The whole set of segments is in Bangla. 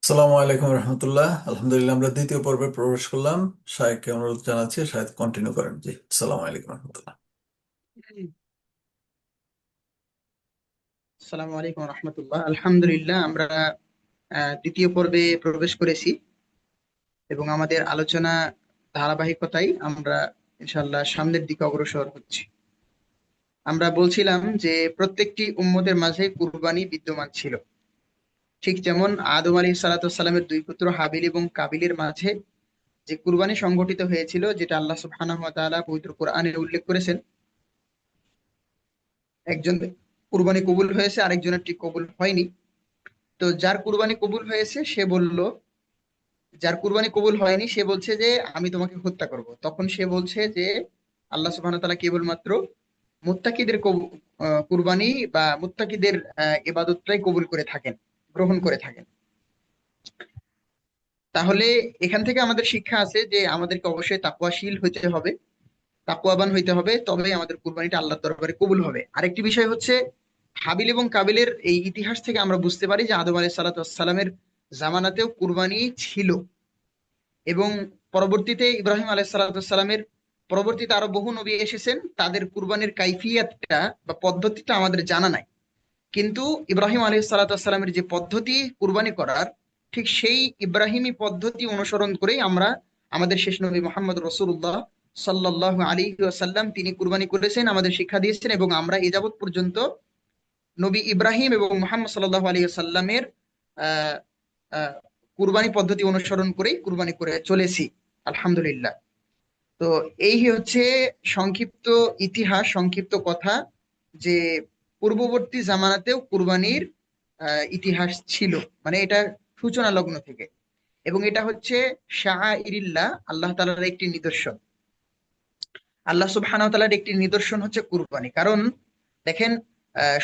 আসসালামু আলাইকুম রহমতুল্লাহ। আলহামদুলিল্লাহ, আমরা দ্বিতীয় পর্বে প্রবেশ করলাম। শাহেদকে অনুরোধ জানাচ্ছি, শাহেদ কন্টিনিউ করেন। জি, আসসালামু আলাইকুম রহমতুল্লাহ। আসসালামু আলাইকুম রহমতুল্লাহ। আলহামদুলিল্লাহ, আমরা দ্বিতীয় পর্বে প্রবেশ করেছি এবং আমাদের আলোচনা ধারাবাহিকতায় আমরা ইনশাল্লাহ সামনের দিকে অগ্রসর হচ্ছি। আমরা বলছিলাম যে প্রত্যেকটি উম্মতের মাঝে কুরবানি বিদ্যমান ছিল, ঠিক যেমন আদম আলী সালাতামের দুই পুত্র হাবিল এবং কাবিলের মাঝে যে কুরবানি সংঘটিত হয়েছিল, যেটা আল্লাহ সুবহানাহু ওয়া তাআলা পবিত্র কোরআনে উল্লেখ করেছেন। একজন কুরবানি কবুল হয়েছে, আরেকজনের ঠিক কবুল হয়নি। তো যার কুরবানি কবুল হয়েছে সে বলল, যার কুরবানি কবুল হয়নি সে বলছে যে আমি তোমাকে হত্যা করব। তখন সে বলছে যে আল্লাহ সুবহানাহু ওয়া তাআলা কেবলমাত্র মুত্তাকিদের কুরবানি বা মুত্তাকিদের ইবাদতটাই কবুল করে থাকেন, গ্রহণ করে থাকেন। তাহলে এখান থেকে আমাদের শিক্ষা আছে যে আমাদেরকে অবশ্যই তাকওয়াশীল হইতে হবে, তাকওয়াবান হইতে হবে, তবেই আমাদের কুরবানিটা আল্লাহর দরবারে কবুল হবে। আরেকটি বিষয় হচ্ছে, হাবিল এবং কাবিলের এই ইতিহাস থেকে আমরা বুঝতে পারি যে আদম আলাইহিস সালামের জামানাতেও কুরবানি ছিল এবং পরবর্তীতে ইব্রাহিম আলাইহিসসালামের পরবর্তীতে আরো বহু নবী এসেছেন, তাদের কুরবানির কাইফিয়াতটা বা পদ্ধতিটা আমাদের জানা নাই। কিন্তু ইব্রাহিম আলাইহিসসালামের যে পদ্ধতি কুরবানি করার, ঠিক সেই ইব্রাহিমী পদ্ধতি অনুসরণ করেই আমরা আমাদের শেষ নবী মোহাম্মদ রসুল্লাহ সাল্লাল্লাহু আলাইহি ওয়াসাল্লাম তিনি কুরবানি করেছেন, আমাদের শিক্ষা দিয়েছেন এবং আমরা এ যাবৎ পর্যন্ত নবী ইব্রাহিম এবং মোহাম্মদ সাল্লাল্লাহু আলাইহি ওয়াসাল্লামের আহ আহ কুরবানি পদ্ধতি অনুসরণ করেই কুরবানি করে চলেছি আলহামদুলিল্লাহ। তো এই হচ্ছে সংক্ষিপ্ত ইতিহাস, সংক্ষিপ্ত কথা, যে পূর্ববর্তী জামানাতেও কুরবানির ইতিহাস ছিল, মানে এটা সূচনা লগ্ন থেকে। এবং এটা হচ্ছে শাআইরিল্লাহ, আল্লাহ তাআলার একটি নিদর্শন। আল্লাহ সুবহানাহু ওয়া তাআলার একটি নিদর্শন হচ্ছে কুরবানি। কারণ দেখেন,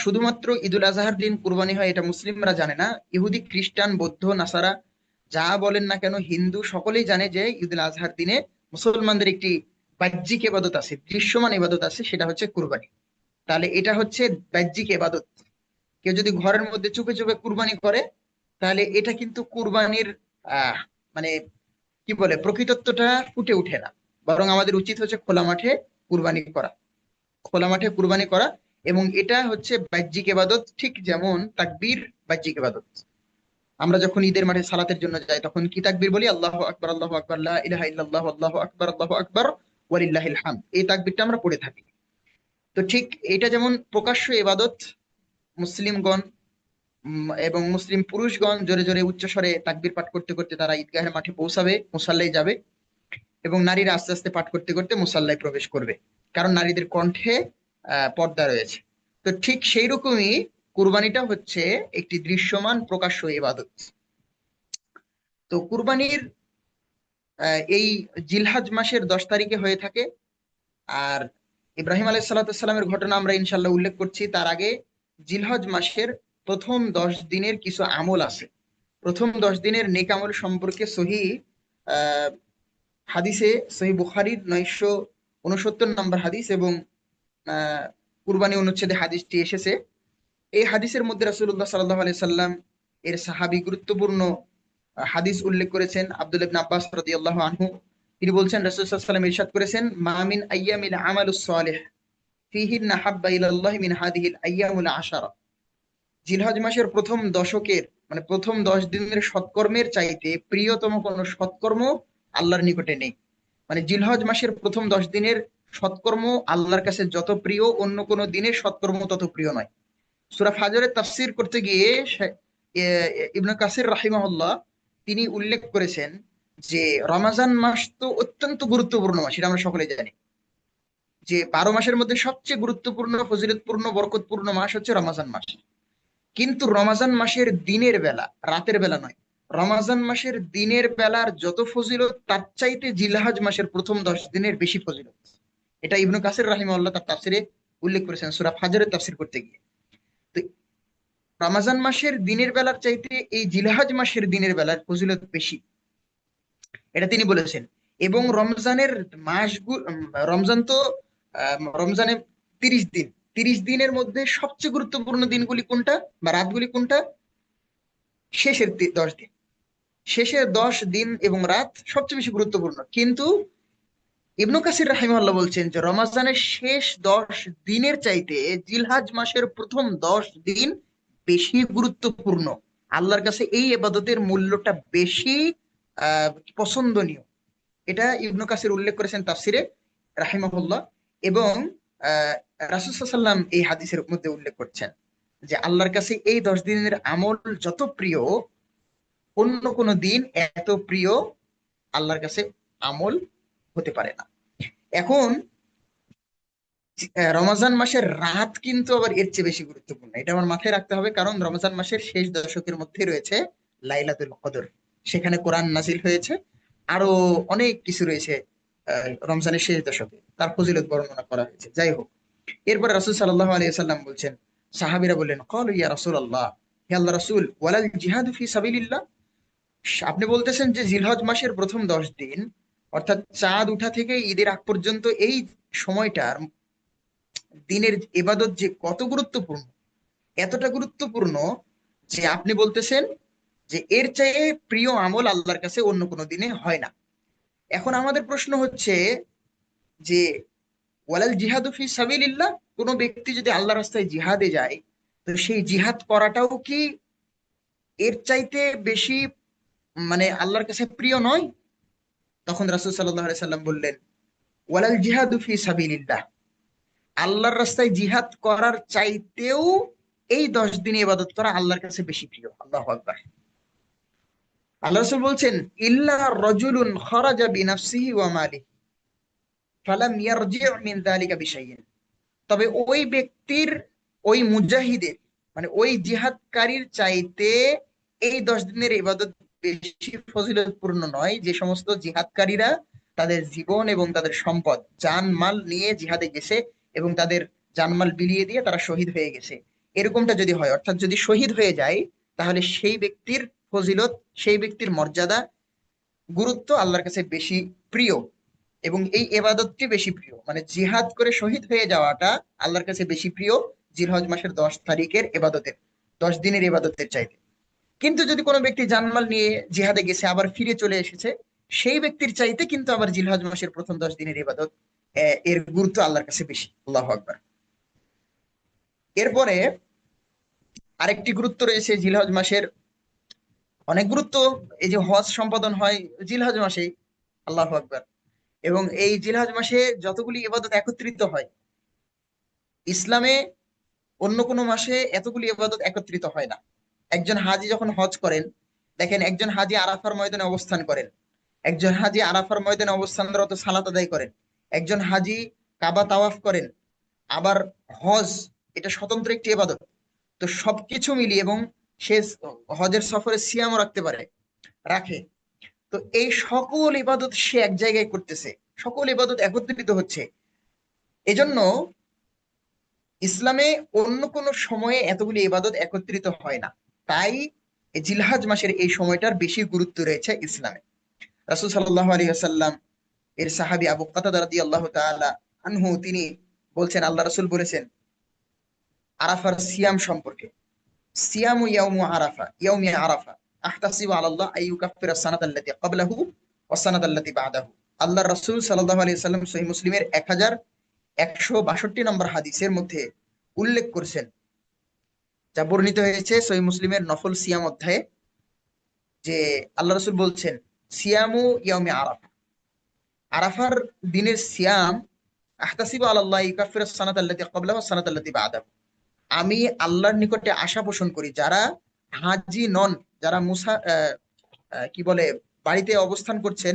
শুধুমাত্র ঈদুল আজহার দিন কুরবানি হয় এটা মুসলিমরা জানে না। ইহুদি, খ্রিস্টান, বৌদ্ধ, নাসারা যা বলেন না কেন, হিন্দু সকলেই জানে যে ঈদুল আজহার দিনে মুসলমানদের একটি বাহ্যিক ইবাদত আছে, দৃশ্যমান ইবাদত আছে, সেটা হচ্ছে কুরবানি। তাহলে এটা হচ্ছে বাহ্যিক ইবাদত। কেউ যদি ঘরের মধ্যে চুপে চুপে কুরবানি করে, তাহলে এটা কিন্তু কুরবানির আহ মানে কি বলে, প্রকৃতত্বটা ফুটে ওঠে না। বরং আমাদের উচিত হচ্ছে খোলা মাঠে কুরবানি করা, খোলা মাঠে কুরবানি করা। এবং এটা হচ্ছে বাহ্যিক ইবাদত, ঠিক যেমন তাকবীর বাহ্যিক ইবাদত। আমরা যখন ঈদের মাঠে সালাতের জন্য যাই তখন কি তাকবীর বলি? আল্লাহু আকবার, আল্লাহু আকবার, লা ইলাহা ইল্লাল্লাহ, আল্লাহু আকবার, আল্লাহু আকবার, ওয়ালিল্লাহিল হামদ। এই তাকবীরটা আমরা পড়ে থাকি। তো ঠিক এটা যেমন প্রকাশ্য ইবাদত, মুসলিমগণ এবং মুসলিম পুরুষগণ জোরে জোরে উচ্চ স্বরে তাকবীর পাঠ করতে করতে তারা ঈদগাহের মাঠে পৌঁছাবে, মুসাল্লায় যাবে, এবং নারীরা আস্তে আস্তে পাঠ করতে করতে মুসাল্লায় প্রবেশ করবে, কারণ নারীদের কণ্ঠে পর্দা রয়েছে। তো ঠিক সেই রকমই কুরবানিটা হচ্ছে একটি দৃশ্যমান প্রকাশ্য ইবাদত। তো কুরবানির এই জিলহাজ মাসের 10 তারিখে হয়ে থাকে। আর ইব্রাহিম আলাইহিস সালামের ঘটনা আমরা ইনশাল্লাহ উল্লেখ করছি, তার আগে জিলহজ মাসের প্রথম 10 দিনের কিছু আমল আছে। প্রথম 10 দিনের নেক আমল সম্পর্কে সহি আহ হাদিসে, সহি বুখারীর 969 নম্বর হাদিস এবং আহ কুরবানি অনুচ্ছেদে হাদিসটি এসেছে। এই হাদিসের মধ্যে রাসূলুল্লাহ সাল্লাল্লাহু আলাইহি সাল্লাম এর সাহাবী গুরুত্বপূর্ণ হাদিস উল্লেখ করেছেন। আব্দুল্লাহ ইবনে আব্বাস রাদিয়াল্লাহু আনহু তিনি বলছেন, রাসূল সাল্লাল্লাহু আলাইহি ওয়াসাল্লাম ইরশাদ করেছেন, মা মিন আইয়ামিল আমালুস সালিহ ফিহিন্না হাব্বা ইলাল্লাহি মিন হাদিহিল আইয়ামুল আশারা। জিলহজ মাসের প্রথম দশকের, মানে প্রথম 10 দিনের সৎকর্মের চাইতে প্রিয়তম কোন সৎকর্ম আল্লাহর নিকটে নেই। মানে জিলহজ মাসের প্রথম 10 দিনের সৎকর্ম আল্লাহর কাছে যত প্রিয়, অন্য কোনো দিনের সৎকর্ম তত প্রিয় নয়। সূরা ফাজরের তাফসীর করতে গিয়ে ইবনে কাসির রাহিমাহুল্লাহ তিনি উল্লেখ করেছেন যে রমাজান মাস তো অত্যন্ত গুরুত্বপূর্ণ মাস, এটা আমরা সকলে জানি যে 12 মাসের মধ্যে সবচেয়ে গুরুত্বপূর্ণ, ফজিলতপূর্ণ, বরকতপূর্ণ মাস হচ্ছে রমাজান মাস। কিন্তু রমাজান মাসের দিনের বেলা, রাতের বেলা নয়, রমাজান মাসের দিনের বেলার যত ফজিলত তার চাইতে জিলহজ মাসের প্রথম 10 দিনের বেশি ফজিলত। এটা ইবনু কাসির রাহিমাহুল্লাহ তার তাফসিরে উল্লেখ করেছেন সূরা ফাজরের তাফসির করতে গিয়ে। তো রমাজান মাসের দিনের বেলার চাইতে এই জিলহজ মাসের দিনের বেলার ফজিলত বেশি, এটা তিনি বলেছেন। এবং রমজানের রমজান তো রমজানে 30 দিন, 30 দিনের মধ্যে সবচেয়ে গুরুত্বপূর্ণ দিনগুলি কোনটা বা রাতগুলি কোনটা? শেষের 10 দিন। শেষের 10 দিন এবং রাত সবচেয়ে বেশি গুরুত্বপূর্ণ, কিন্তু ইবনু কাসির রাহিমাহুল্লাহ বলছেন যে রমাজানের শেষ 10 দিনের চাইতে জিলহাজ মাসের প্রথম 10 দিন বেশি গুরুত্বপূর্ণ। আল্লাহর কাছে এই ইবাদতের মূল্যটা বেশি পছন্দনীয়। এটা ইবনু কাসির উল্লেখ করেছেন তাফসিরে রাহিমাহুল্লাহ। এবং রাসূল সাল্লাল্লাহু আলাইহি ওয়াসাল্লাম এই হাদিসের মধ্যে উল্লেখ করছেন যে আল্লাহর কাছে এই 10 দিনের আমল যত প্রিয়, অন্য কোনো দিন এত প্রিয় আল্লাহর কাছে আমল হতে পারে না। এখন রমজান মাসের রাত কিন্তু আবার এর চেয়ে বেশি গুরুত্বপূর্ণ, এটা আমার মাথায় রাখতে হবে, কারণ রমজান মাসের শেষ দশকের মধ্যে রয়েছে লাইলাতুল কদর, সেখানে কোরআন নাজিল হয়েছে, আরো অনেক কিছু রয়েছে রমজানের শেষ দশকে, তার ফজিলত বর্ণনা করা হয়েছে। যাই হোক, এরপরে রাসূল সাল্লাল্লাহু আলাইহি ওয়াসাল্লাম বলছেন, সাহাবীরা বললেন, ক্বালু ইয়া রাসূলুল্লাহ, হে আল্লাহর রাসূল, ওয়ালাল জিহাদু ফি সাবিলিল্লাহ, আপনি বলতেছেন যে জিলহজ মাসের প্রথম 10 দিন, অর্থাৎ চাঁদ উঠা থেকে ঈদের আগ পর্যন্ত এই সময়টার দিনের ইবাদত যে কত গুরুত্বপূর্ণ, এতটা গুরুত্বপূর্ণ যে আপনি বলতেছেন যে এর চেয়ে প্রিয় আমল আল্লাহর কাছে অন্য কোনো দিনে হয় না। এখন আমাদের প্রশ্ন হচ্ছে যে ওয়ালাল জিহাদু ফি সাবিলিল্লাহ, কোনো ব্যক্তি যদি আল্লাহর রাস্তায় জিহাদে যায়, তো সেই জিহাদ করাটাও কি এর চাইতে বেশি মানে আল্লাহর কাছে প্রিয় নয়? তখন রাসূল সাল্লাল্লাহু আলাইহি সাল্লাম বললেন, ওয়ালাল জিহাদু ফি সাবিলিল্লাহ, আল্লাহর রাস্তায় জিহাদ করার চাইতেও এই 10 দিনে ইবাদত করা আল্লাহর কাছে বেশি প্রিয়। আল্লাহু আকবার। আল্লাহ রাসূল বলছেন, ইল্লা রাজুলুন খারাজা বিনাফসিহি ওয়া মালিহি ফালাম ইয়ারজি' মিন যালিকা বিশাইইন, তবে ওই ব্যক্তির, ওই মুজাহিদের, মানে ওই জিহাদকারীর চাইতে এই 10 দিনের ইবাদত বেশি ফজিলতপূর্ণ নয় যে সমস্ত জিহাদকারীরা তাদের জীবন এবং তাদের সম্পদ জানমাল নিয়ে জিহাদে গেছে এবং তাদের জানমাল বিলিয়ে দিয়ে তারা শহীদ হয়ে গেছে। এরকমটা যদি হয়, অর্থাৎ যদি শহীদ হয়ে যায়, তাহলে সেই ব্যক্তির ফজিলত, সেই ব্যক্তির মর্যাদা, গুরুত্ব আল্লাহর কাছে বেশি প্রিয়, এবং এই এবাদতটি বেশি প্রিয়, মানে জিহাদ করে শহীদ হয়ে যাওয়াটা আল্লাহর কাছে বেশি প্রিয় জিলহজ মাসের 10 তারিখের এবাদতের, 10 দিনের এবাদতের চাইতে। কিন্তু যদি কোনো ব্যক্তি জানমাল নিয়ে জিহাদে গেছে আবার ফিরে চলে এসেছে, সেই ব্যক্তির চাইতে কিন্তু আবার জিলহজ মাসের প্রথম 10 দিনের ইবাদত এর গুরুত্ব আল্লাহর কাছে বেশি। আল্লাহু আকবার। এরপরে আরেকটি গুরুত্ব রয়েছে জিলহজ মাসের, অনেক গুরুত্ব। এই যে হজ সম্পাদন হয় জিলহজ মাসে, আল্লাহু আকবার। এবং এই জিলহজ মাসে যতগুলি ইবাদত একত্রিত হয়, ইসলামে অন্য কোনো মাসে এতগুলি ইবাদত একত্রিত হয় না। একজন হাজি যখন হজ করেন, দেখেন একজন হাজি আরাফার ময়দানে অবস্থান করেন, একজন হাজি আরাফার ময়দানে অবস্থানরত সালাত আদায় করেন, একজন হাজি কাবা তাওয়াফ করেন, আবার হজ এটা স্বতন্ত্র একটি ইবাদত। তো সবকিছু মিলিয়ে, এবং সে হজের সফরে সিয়ামও রাখতে পারে, রাখে। তো এই সকল ইবাদত সে এক জায়গায় করতেছে, সকল ইবাদত একত্রিত হচ্ছে। এজন্য ইসলামে অন্য কোন সময়ে এতগুলি ইবাদত একত্রিত হয় না। তাই এই জিলহজ মাসের এই সময়টার বেশি গুরুত্ব রয়েছে ইসলামে। রাসূল সাল্লাল্লাহু আলাইহি ওয়াসাল্লাম এর সাহাবী আবু কাতাদা রাদিয়াল্লাহু তাআলা আনহু, তিনি বলছেন, আল্লাহ রাসূল বলেছেন আরাফার সিয়াম সম্পর্কে, সিয়ামু ইয়াউমু আরাফা, ইয়াউমি আরাফা আহতাসিবু আলাল্লাহ আইয়ুকাফিরা সানাত আল্লাতী ক্বাবলাহু ওয়া সানাত আল্লাতী বা'দাহু। আল্লাহ রাসূল সাল্লাল্লাহু আলাইহি ওয়াসাল্লাম সহিহ মুসলিমের 1162 নম্বর হাদিসের মধ্যে উল্লেখ করছেন, যা বর্ণিত হয়েছে সহিহ মুসলিমের নফল সিয়াম অধ্যায়ে, যে আল্লাহ রাসূল বলছেন, সিয়ামু ইয়াউমি আরাফা, আরাফার দিনের সিয়াম, আহতাসিবু আলাল্লাহ ইউকাফিরাস সানাত আল্লাতী ক্বাবলাহু ওয়াস সানাত আল্লাতী বা'দাহু, আমি আল্লাহর নিকটে আশা পোষণ করি যারা হাজি নন, যারা কি বলে বাড়িতে অবস্থান করছেন,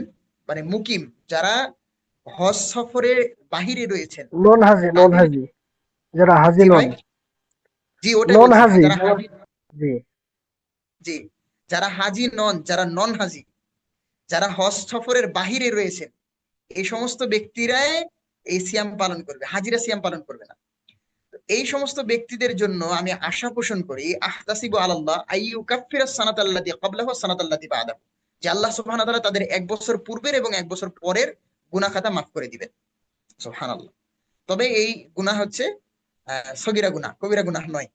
মানে মুকিম, যারা হজ সফরে বাহিরে রয়েছেন, নন হাজি, নন তাদের, হাজি, যারা হাজি জি নন। ভাই, জি ওটাই নন বলছি, হ্যাঁ, হাজি যারা যারা, হাজি, জি। জি, যারা হাজি নন, যারা নন হাজি, যারা হজ সফরের বাহিরে রয়েছেন, এই সমস্ত ব্যক্তিরাই এই সিয়াম পালন করবে, হাজিরা সিয়াম পালন করবে না। তো এই সমস্ত ব্যক্তিদের জন্য আমি আশা পোষণ করি, আহতাসিবু আলাল্লাহ আইয়ুকাফিরাস সানাত আল্লাতী ক্বাবলাহু ওয়াস সানাত আল্লাতী বা'দাহু, যে আল্লাহ সুবহানাহু ওয়া তাআলা তাদের 1 বছর পূর্বের এবং 1 বছর পরের গুনাহ খাতা মাফ করে দিবেন। সুবহানাল্লাহ। তবে এই গুনাহ হচ্ছে সগীরা গুনাহ, কবিরা গুনাহ নয়।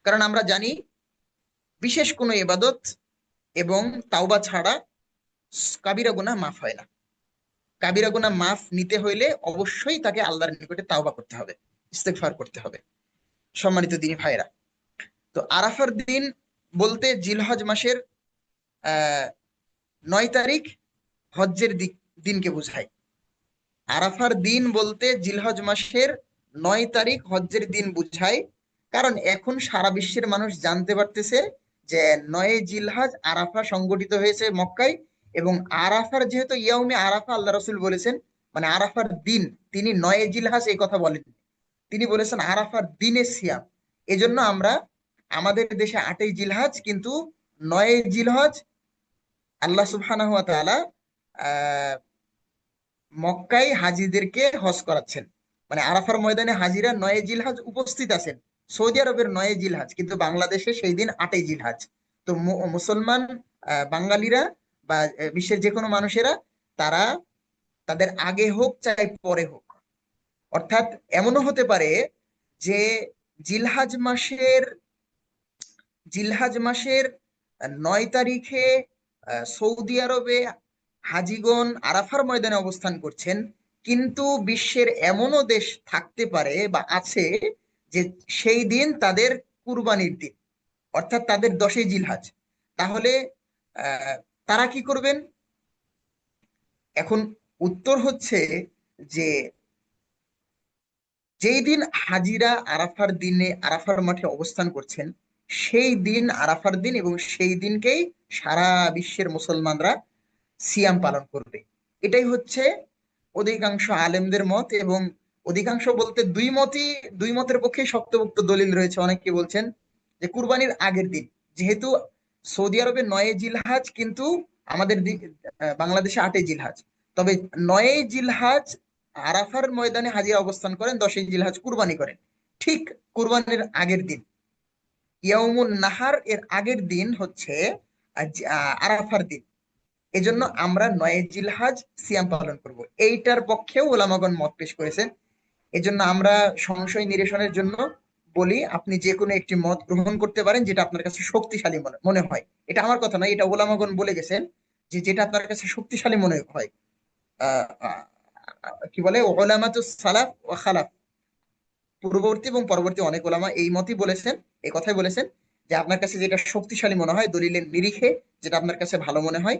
কারণ আমরা জানি বিশেষ কোনো ইবাদত এবং তাওবা ছাড়া কাবিরা গুনাহ মাফ হয় না। কাবিরা গুনাহ মাফ নিতে হইলে অবশ্যই তাকে আল্লাহর নিকটে তাওবা করতে হবে, ইস্তেগফার করতে হবে। সম্মানিত দিনী ভাইরা, তো আরাফার দিন বলতে জিলহজ মাসের 9 তারিখ হজ্জের দিনকে বোঝায়। আরাফার দিন বলতে জিলহজ মাসের 9 তারিখ হজ্জের দিন বুঝায়। কারণ এখন সারা বিশ্বের মানুষ জানতে পারতেছে যে 9 জিলহজ আরাফা সংগঠিত হয়েছে মক্কায়। এবং আরাফার যেহেতু ইয়াউমে আরাফা আল্লাহ রসুল বলেছেন, মানে আরাফার দিন, তিনি 9 জিলহজ এই কথা বলেন, তিনি বলেছেন আরাফার দিনে সিয়াম। এজন্য আমরা আমাদের দেশে 8ই জিলহজ, কিন্তু 9 জিলহজ আল্লাহ সুবহানাহু ওয়া তাআলা আহ মক্কায় হাজিদেরকে হজ করাচ্ছেন। মানে আরাফার ময়দানে হাজিরা 9 জিলহজ উপস্থিত আছেন। সৌদি আরবের 9 জিলহজ, কিন্তু বাংলাদেশে সেই দিন 8ই জিলহজ। তো মুসলমান বাঙালিরা বা বিশ্বের যে কোনো মানুষেরা, তারা তাদের আগে হোক চাই পরে হোক, অর্থাৎ এমনও হতে পারে যে জিলহজ মাসের জিলহজ মাসের 9 তারিখে সৌদি আরবে হাজিগণ আরাফার ময়দানে অবস্থান করছেন, কিন্তু বিশ্বের এমনও দেশ থাকতে পারে বা আছে যে সেই দিন তাদের কুরবানির দিন, অর্থাৎ তাদের 10ই জিলহজ। তাহলে আহ, তারা কি করবেন? এখন উত্তর হচ্ছে যে যেই দিন হাজিরা আরাফার দিনে আরাফার মাঠে অবস্থান করছেন, সেই দিন আরাফার দিন, এবং সেই দিনকেই সারা বিশ্বের মুসলমানরা সিয়াম পালন করবে। এটাই হচ্ছে অধিকাংশ আলেমদের মত। এবং অধিকাংশ বলতে দুই মতের পক্ষে শক্তপোক্ত দলিল রয়েছে। অনেকে বলছেন যে কুরবানির আগের দিন, যেহেতু সৌদি আরবে 9 জিলহজ, কিন্তু আমাদের বাংলাদেশে 8ই জিলহজ। তবে 9 জিলহজ আরাফার ময়দানে হাজিরা অবস্থান করেন, 10ই জিলহজ কুরবানি করেন। ঠিক কুরবানির আগের দিন, ইয়াউমুন নাহার এর আগের দিন হচ্ছে আরাফার দিন। এজন্য আমরা 9 জিলহজ সিয়াম পালন করব। এইটার পক্ষেও ওলামাগণ মত পেশ করেছেন। এজন্য আমরা সংশয় নিরসনের জন্য বলি, আপনি যে কোনো একটি মত গ্রহণ করতে পারেন যেটা আপনার কাছে শক্তিশালী মনে মনে হয়। এটা আমার কথা নয়, এটা ওলামাগণ বলে গেছেন যে যেটা আপনার কাছে শক্তিশালী মনে হয়। আহ, আহ, কি বলে, ওলামাতুস সালাফ ওয়া খালাফ, পূর্ববর্তী এবং পরবর্তী অনেক ওলামা এই মতই বলেছেন, এই কথাই বলেছেন যে আপনার কাছে যেটা শক্তিশালী মনে হয় দলিলের নিরিখে, যেটা আপনার কাছে ভালো মনে হয়,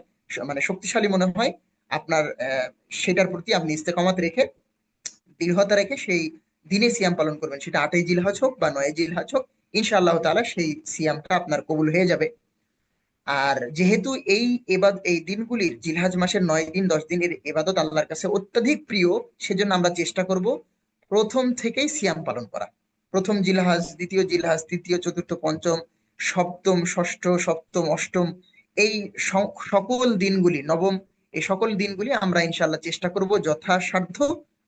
মানে শক্তিশালী মনে হয়, আপনার সেটার প্রতি আপনি ইস্তেকামাত রেখে, দৃঢ়তা রেখে সেই দিনে সিয়াম পালন করবেন। সেটা 8ই জিলহজ হোক বা 9 জিলহজ হোক, ইনশাআল্লাহ তাআলা সেই সিয়ামটা আপনার কবুল হয়ে যাবে। আর যেহেতু এই দিনগুলির, জিলহজ মাসের 9 দিন 10 দিনের এবাদত আল্লাহর কাছে অত্যাধিক প্রিয়, সেজন্য আমরা চেষ্টা করব প্রথম থেকেই সিয়াম পালন করা। প্রথম জিলহজ, দ্বিতীয় জিলহজ, তৃতীয়, চতুর্থ, পঞ্চম, সপ্তম, ষষ্ঠ, সপ্তম, অষ্টম, এই সকল দিনগুলি, নবম, এই সকল দিনগুলি আমরা ইনশাল্লাহ চেষ্টা করব যথাসাধ্য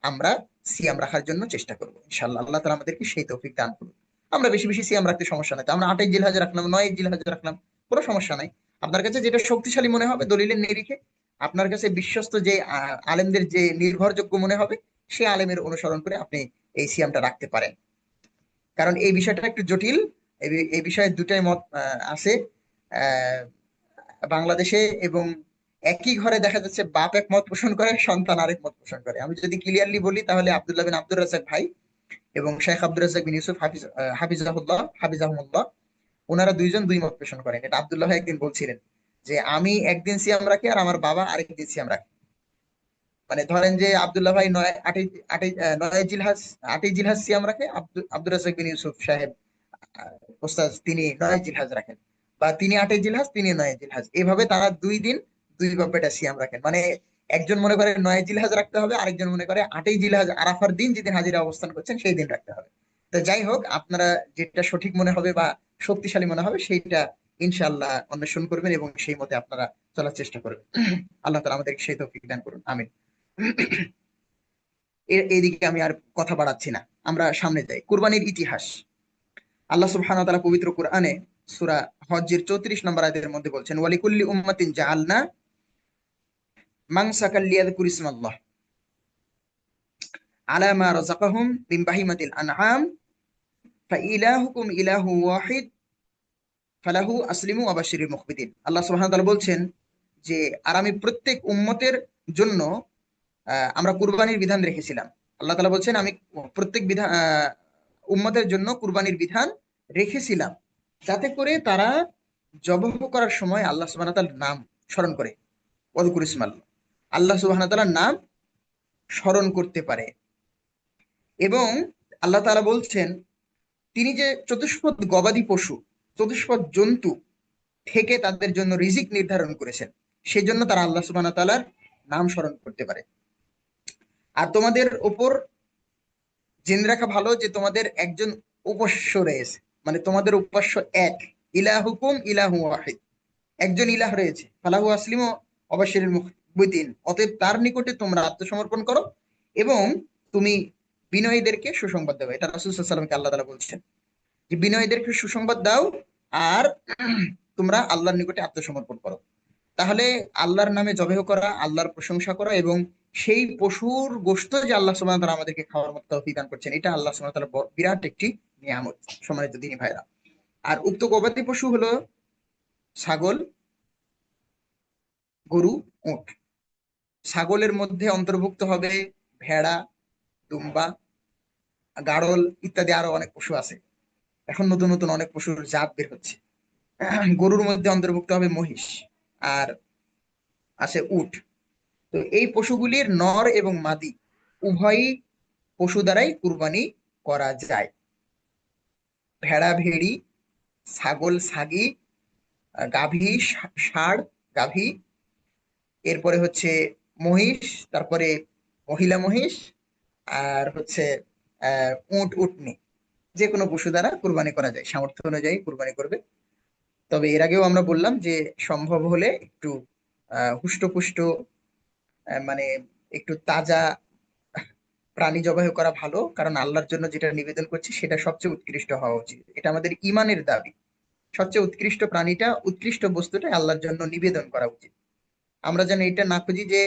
আমরা সিয়াম রাখার জন্য চেষ্টা করব। ইনশাল্লাহ আল্লাহ তাআলা আমাদেরকে সেই তৌফিক দান করুন। আমরা বেশি বেশি সিয়াম রাখতে সমস্যা নাই, তো আমরা 8ই জিলহজ রাখলাম, 9ই জিলহজ রাখলাম, কোনো সমস্যা নাই। আপনার কাছে যেটা শক্তিশালী মনে হবে দলিলের নিরিখে, আপনার কাছে বিশ্বস্ত যে আলেমদের যে নির্ভরযোগ্য মনে হবে, সে আলেমের অনুসরণ করে আপনি এই সিয়ামটা রাখতে পারেন। কারণ এই বিষয়টা একটু জটিল। এই বিষয়ে দুটাই মত আছে আহ, বাংলাদেশে। এবং একই ঘরে দেখা যাচ্ছে বাপ এক মত পোষণ করে, সন্তান আরেক মত পোষণ করে। আমি যদি ক্লিয়ারলি বলি, তাহলে আব্দুল্লাহ বিন আব্দুর রাজ্জাক ভাই এবং শেখ আব্দুর রাজ্জাক বিন ইউসুফ হাফিজাহুল্লাহ, ওনারা দুইজন দুই মত পোষণ করেন। এটা আব্দুল্লাহ ভাই একদিন বলছিলেন যে আমি একদিন সিয়াম রাখি আর আমার বাবা আরেকদিন সিয়াম রাখে। মানে ধরেন যে আব্দুল্লাহ ভাই 9 জিলহজ সিয়াম রাখে, আব্দুর রাজ্জাক বিন ইউসুফ সাহেব ওস্তাদ, তিনি 9 জিলহজ রাখেন। বা তিনি 8ই জিলহজ, তিনি 9 জিলহজ, এভাবে তারা 2 দিন দুই বাপ্পেটা সিয়াম রাখেন। মানে একজন মনে করে 9 জিলহজ রাখতে হবে, আরেকজন মনে করে 8ই জিলহজ আরাফার দিন যেদিন হাজিরা অবস্থান করছেন সেই দিন রাখতে হবে। তো যাই হোক, আপনারা যেটা সঠিক মনে হবে বা শক্তিশালী মনে হবে সেইটা ইনশাআল্লাহ অন্বেষণ করবেন এবং সেই মতে আপনারা চলার চেষ্টা করবেন। আল্লাহ তাআলা আমাদেরকে সেই তৌফিক দান করুন, আমিন। এইদিকে আমি আর কথা বাড়াচ্ছি না, আমরা সামনে যাই। কুরবানির ইতিহাস। আল্লাহ সুবহানাহু ওয়া তাআলা পবিত্র কোরআনে সূরা হজ্জের 34 নম্বর আয়াতের মধ্যে বলছেন, ওয়ালিকুল্লি উম্মাতিন জাআলনা মানসাকাল লিয়াযকুরু ইসমাল্লাহ আলা মা রাযাকাহুম মিন বাহিমাতিল আনআম ফাইলাহুকুম ইলাহু ওয়াহিদ ফালাহু আসলিমু ওয়া বাশশিরিল মুখবিতিন। আল্লাহ সুবহানাহু ওয়া তাআলা বলছেন যে আর আমি প্রত্যেক উম্মতের জন্য আমরা কুরবানির বিধান রেখেছিলাম। আল্লাহ তাআলা বলছেন আমি প্রত্যেক বিধান উম্মতের জন্য কুরবানির বিধান রেখেছিলাম, যাতে করে তারা জবহ করার সময় আল্লাহ সুবহানাহু ওয়া তাআলার নাম স্মরণ করে। ওয়াযকুর ইসমাল্লাহ, আল্লাহ সুবহানাহু ওয়া তাআলার নাম স্মরণ করতে পারে। এবং আল্লাহ তাআলা বলছেন তিনি যে চতুষ্পদ গবাদি পশু, চতুষ্পদ জন্তু থেকে তাদের জন্য রিজিক নির্ধারণ করেছেন, সেজন্য তারা আল্লাহ সুবহানাহু ওয়া তাআলার নাম স্মরণ করতে পারে। আর তোমাদের ওপর জেনে রাখা ভালো যে তোমাদের একজন উপাস্য রয়েছে, মানে তোমাদের উপাস্য এক, ইলাহুকুম ইলাহু ওয়াহিদ, একজন ইলাহ রয়েছে। ফালাহু আসলিমু ওয়া বাশশিরিল মুখবিতিন, অতএব তার নিকটে তোমরা আত্মসমর্পণ করো এবং তুমি বিনয়ীদেরকে সুসংবাদ দেবে। এটা রাসূল সাল্লাল্লাহু আলাইহি ওয়াসাল্লামকে আল্লাহ তাআলা বলছেন যে বিনয়ীদেরকে সুসংবাদ দাও আর তোমরা আল্লাহর নিকটে আত্মসমর্পণ করো। তাহলে আল্লাহর নামে জবেহ করা, আল্লাহর প্রশংসা করা এবং সেই পশুর গোশত যে আল্লাহ সুবহানাহু ওয়া তাআলা আমাদেরকে খাওয়ার মতো তৌফিক দান করছেন, এটা আল্লাহ সুবহানাহু ওয়া তাআলার বিরাট একটি নিয়ামত, সম্মানিত দিনী ভাইরা। আর উক্ত গবাদি পশু হলো ছাগল, গরু, উট। ছাগলের মধ্যে অন্তর্ভুক্ত হবে ভেড়া, দুম্বা, গাড়ল ইত্যাদি আরো অনেক পশু আছে। এখন নতুন নতুন অনেক পশুর জাত বের হচ্ছে। গরুর মধ্যে অন্তর্ভুক্ত হবে মহিষ, আর আছে উট। তো এই পশুগুলির নর এবং মাদি উভয়ই পশু দ্বারাই কুরবানি করা যায়। ভেড়া ভেড়ি, ছাগল ছাগি, গাভী ষাঁড় গাভী, এরপরে হচ্ছে মহিষ, তারপরে মহিলা মহিষ, আর হচ্ছে উট উটনি, যে কোনো পশু দ্বারা কুরবানি করা যায়, সামর্থ্য অনুযায়ী কুরবানি করবে। তবে এর আগেও আমরা বললাম যে সম্ভব হলে একটু হুষ্টপুষ্ট, মানে একটু তাজা প্রাণী জবাই করা ভালো, কারণ আল্লাহর জন্য যেটা নিবেদন করছি সেটা সবচেয়ে উৎকৃষ্ট হওয়া উচিত। এটা আমাদের ইমানের দাবি। সবচেয়ে উৎকৃষ্ট প্রাণীটা, উৎকৃষ্ট বস্তুটা আল্লাহর জন্য নিবেদন করা উচিত। আমরা যেন এটা না খুঁজি যে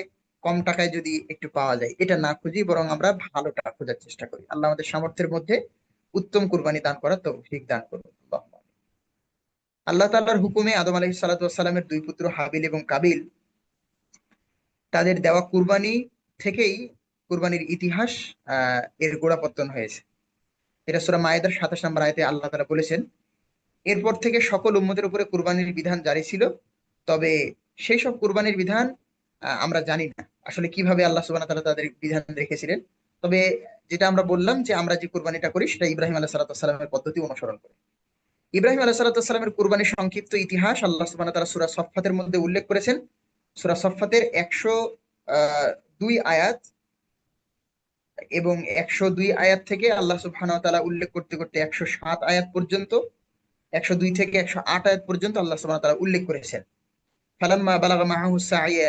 কম টাকায় যদি একটু পাওয়া যায়, এটা না খুঁজি, বরং আমরা ভালোটা খোঁজার চেষ্টা করি। আল্লাহ আমাদের সামর্থ্যের মধ্যে উত্তম কুরবানি দান করার তৌফিক দান করুন। আল্লাহ তাআলার হুকুমে আদম আলাইহিস সালাতু ওয়াস সালামের দুই পুত্র হাবিল এবং কাবিল, তাদের দেওয়া কুরবানি থেকেই কুরবানির ইতিহাস এর গোড়াপত্তন হয়েছে। এটা সূরা মায়েদার 27 নম্বর আয়াতে আল্লাহ তাআলা বলেছেন, এরপর থেকে সকল উম্মতের উপরে কুরবানির বিধান জারি ছিল, তবে সেই সব কুরবানির বিধান আমরা জানি না আসলে কিভাবে আল্লাহ সুবহানাহু ওয়া তাআলা তাদের বিধান রেখেছিলেন। তবে যেটা আমরা বললাম যে আমরা যে কুরবানিটা করি সেটা ইব্রাহিম আলাইহিস সালাতু ওয়াস সালামের পদ্ধতি অনুসরণ করে। ইব্রাহিম আলাইহিস সালাতু ওয়াস সালামের কুরবানির সংক্ষিপ্ত ইতিহাস আল্লাহ সুবহানাহু ওয়া তাআলা সূরা সফফাতের মধ্যে উল্লেখ করেছেন। সূরা সফফাতের 102 আয়াত এবং 102 আয়াত থেকে আল্লাহ সুবহানাহু ওয়া তাআলা উল্লেখ করতে করতে 107 আয়াত পর্যন্ত, 102 থেকে 108 আয়াত পর্যন্ত আল্লাহ সুবহানাহু ওয়া তাআলা উল্লেখ করেছেন। ফালাম্মা বালাগা মাআহু সাইয়া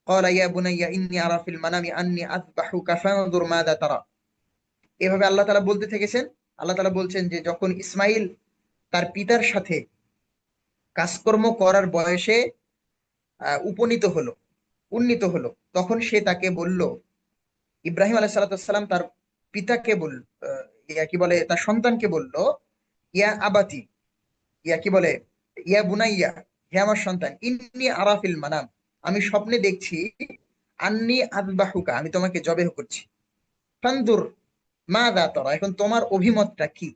ক্বালা ইয়া বুনাইয়া ইন্নী আরা ফিল মানামি আন্নী আযবাহুকা ফানজুর মাযা তারা। এভাবে আল্লাহ তাআলা বলতে থেকেছেন। আল্লাহ তাআলা বলছেন যে যখন ইসমাইল তার পিতার সাথে কাজকর্ম করার বয়সে উন্নীত হলো, তখন সে তাকে বলল, ইব্রাহিম আলাইহিস সালাম তার পিতাকে বলল, কি বলে, তার সন্তানকে বলল, ইয়া আবাতি, কি বলে, ইয়া বুনাইয়া, হে আমার সন্তান, ইন্নী আরাফিল মানাম, আমি স্বপ্নে দেখছি, আন্নী আযবাহুকা, আমি তোমাকে জবেহ করছি, ফানদুর মাযা তারা, এখন তোমার অভিমতটা কি?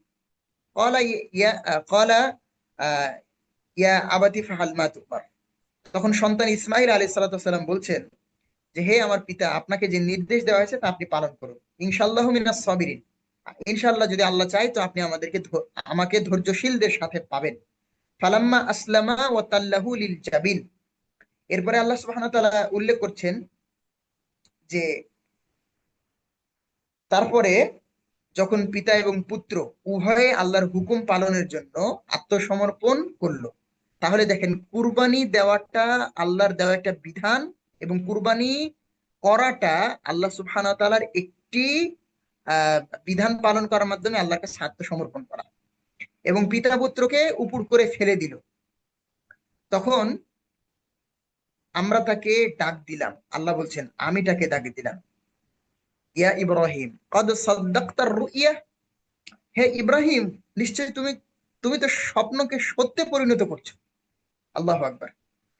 ক্বালা ইয়া ক্বালা ইয়া আবাতি ফাআল মা তুমার। তখন সন্তান ইসমাইল আলাইহিস সালাম বলছেন যে হে আমার পিতা, আপনাকে যে নির্দেশ দেওয়া হয়েছে তা আপনি পালন করুন, ইনশাআল্লাহু মিনাস সাবিরিন, ইনশাআল্লাহ যদি আল্লাহ চায় তো আপনি আমাকে ধৈর্যশীলদের সাথে পাবেন। ফালাম্মা আসলামা ওয়া তাল্লাহু লিল জাবিন। এরপরে আল্লাহ সুবহানাহু ওয়া তাআলা উল্লেখ করছেন যে তারপরে যখন পিতা এবং পুত্র উভয়ে আল্লাহর হুকুম পালনের জন্য আত্মসমর্পণ করলো। তাহলে দেখেন, কুরবানি দেওয়াটা আল্লাহর দেওয়া একটা বিধান, এবং কুরবানি করাটা আল্লাহ সুবহানাহু ওয়া তাআলার একটি বিধান পালন করার মাধ্যমে আল্লাহর কাছে আত্মসমর্পণ করা। এবং পিতা পুত্রকে উপর করে ফেলে দিল। তখন আমরা তাকে ডাক দিলাম, আল্লাহ বলছেন আমি তাকে ডাক দিলাম, ইয়া ইব্রাহিম কদ সাদ্দাকতার রুইয়া, হে ইব্রাহিম, নিশ্চয় তুমি তুমি তো স্বপ্নকে সত্যে পরিণত করছো। আল্লাহু আকবার।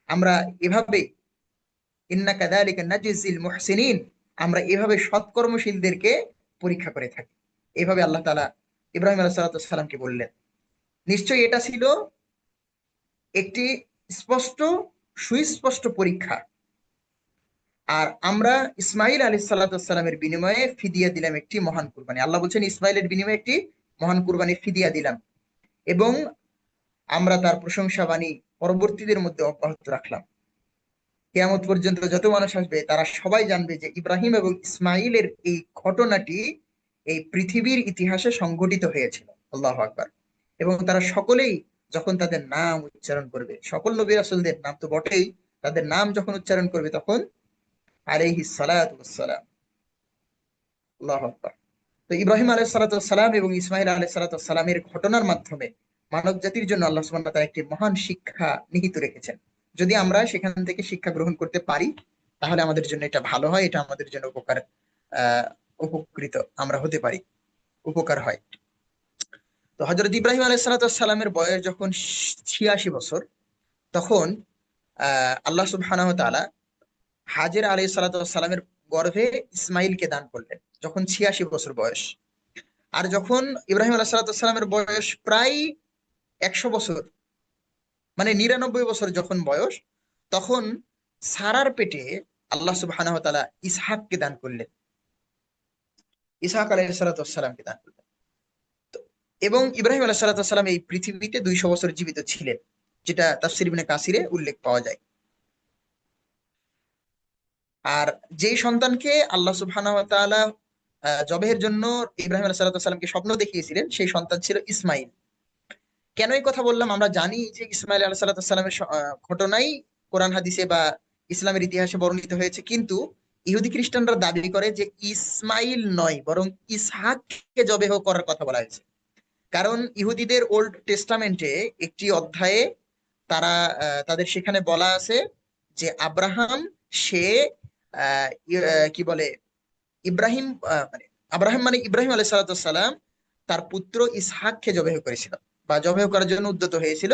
আমরা এভাবে ইন্না কাযালিকা নাজজিল মুহসিনিন, আমরা এভাবে সৎকর্মশীলদেরকে পরীক্ষা করে থাকি। এভাবে আল্লাহ তাআলা ইব্রাহিম আলাইহিস সালামকে বললেন। নিশ্চয়ই এটা ছিল একটি স্পষ্ট, সুস্পষ্ট পরীক্ষা। আর আমরা ইসমাইল আলাইহিস সালামের বিনিময়ে ফিদিয়া দিলাম একটি মহান কুরবানি। আল্লাহ বলছেন ইসমাইলের বিনিময়ে একটি মহান কুরবানি ফিদিয়া দিলাম, এবং আমরা তার প্রশংসা বাণী পরবর্তীদের মধ্যে অব্যাহত রাখলাম। কিয়ামত পর্যন্ত যত মানুষ আসবে তারা সবাই জানবে যে ইব্রাহিম এবং ইসমাইলের এই ঘটনাটি এই পৃথিবীর ইতিহাসে সংঘটিত হয়েছিল। আল্লাহু আকবার। এবং তারা সকলেই যখন তাদের নাম উচ্চারণ করবে, সকল নবী রাসূলদের নাম তো বটেই, তাদের নাম যখন উচ্চারণ করবে তখন আলাইহিস সালাতু ওয়াস সালাম। আল্লাহু আকবার। তো ইব্রাহিম আলাইহিস সালাতু ওয়াস সালাম এবং ইসমাইল আলাইহিস সালাতু ওয়াস সালামের ঘটনার মাধ্যমে মানব জাতির জন্য আল্লাহ সুবহানাহু ওয়া তাআলা একটি মহান শিক্ষা নিহিত রেখেছেন। যদি আমরা সেখান থেকে শিক্ষা গ্রহণ করতে পারি তাহলে আমাদের জন্য এটা ভালো হয়, এটা আমাদের জন্য উপকৃত আমরা হতে পারি, উপকার হয়। তো হযরত ইব্রাহিম আলাইহিস সালাতু ওয়াস সালামের বয়স যখন 86 বছর, তখন আল্লাহ সুবহানাহু ওয়া তাআলা হাজের আলাইহিস সালাতু ওয়াস সালামের গর্ভে ইসমাইলকে দান করলেন যখন 86 বছর বয়স। আর যখন ইব্রাহিম আলাইহিস সালাতু ওয়াস সালামের বয়স প্রায় 100 বছর, মানে 99 বছর যখন বয়স, তখন সারার পেটে আল্লাহ সুবহানাহু ওয়া তাআলা ইসহাককে দান করলেন, ইসহাক আলাইহিস সালাতু ওয়াস সালামকে দান করলেন। তো এবং ইব্রাহিম আলাইহিস সালাতু ওয়াস সালাম এই পৃথিবীতে 200 বছর জীবিত ছিলেন, যেটা তাফসীর ইবনে কাসিরে উল্লেখ পাওয়া যায়। আর যেই সন্তানকে আল্লাহ সুবহানাহু ওয়া তাআলা জবেহের জন্য ইব্রাহিম আলাইহিস সালাতু ওয়াস সালামকে স্বপ্ন দেখিয়েছিলেন, সেই সন্তান ছিল ইসমাইল। কেন এই কথা বললাম? আমরা জানি যে ইসমাইল আলাইহিস সালাতু ওয়াস সালামের ঘটনাই কোরআন হাদিসে বা ইসলামের ইতিহাসে বর্ণিত হয়েছে, কিন্তু ইহুদি খ্রিস্টানরা দাবি করে যে ইসমাইল নয়, বরং ইসহাককে জবেহ করার কথা বলা হয়েছে। কারণ ইহুদিদের ওল্ড টেস্টামেন্টে একটি অধ্যায়ে তারা তাদের সেখানে বলা আছে যে আব্রাহাম সে কি বলে ইব্রাহিম আব্রাহাম মানে ইব্রাহিম আলাইহিস সালাতু ওয়াস সালাম তার পুত্র ইসহাককে জবেহ করেছিল বা জবেহ করার জন্য উদ্যত হয়েছিল,